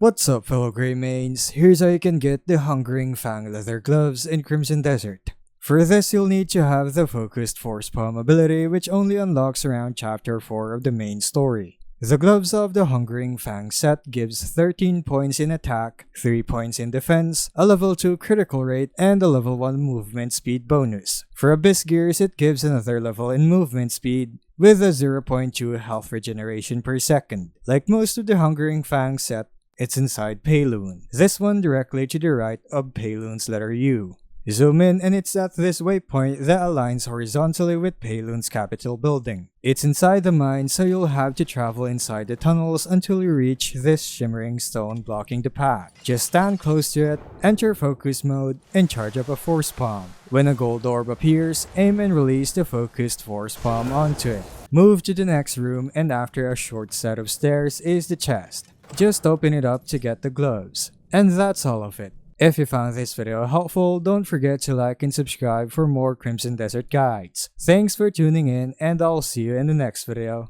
What's up, fellow Grey Mains? Here's how you can get the Hungering Fang Leather Gloves in Crimson Desert. For this, you'll need to have the Focused Force Palm ability, which only unlocks around Chapter 4 of the main story. The Gloves of the Hungering Fang set gives 13 points in attack, 3 points in defense, a level 2 critical rate, and a level 1 movement speed bonus. For Abyss Gears, it gives another level in movement speed, with a 0.2 health regeneration per second. Like most of the Hungering Fang set, it's inside Payloon, this one directly to the right of Payloon's letter U. Zoom in and it's at this waypoint that aligns horizontally with Payloon's Capitol building. It's inside the mine, so you'll have to travel inside the tunnels until you reach this shimmering stone blocking the path. Just stand close to it, enter focus mode, and charge up a force palm. When a gold orb appears, aim and release the focused force palm onto it. Move to the next room, and after a short set of stairs is the chest. Just open it up to get the gloves. And that's all of it. If you found this video helpful, don't forget to like and subscribe for more Crimson Desert guides. Thanks for tuning in, and I'll see you in the next video.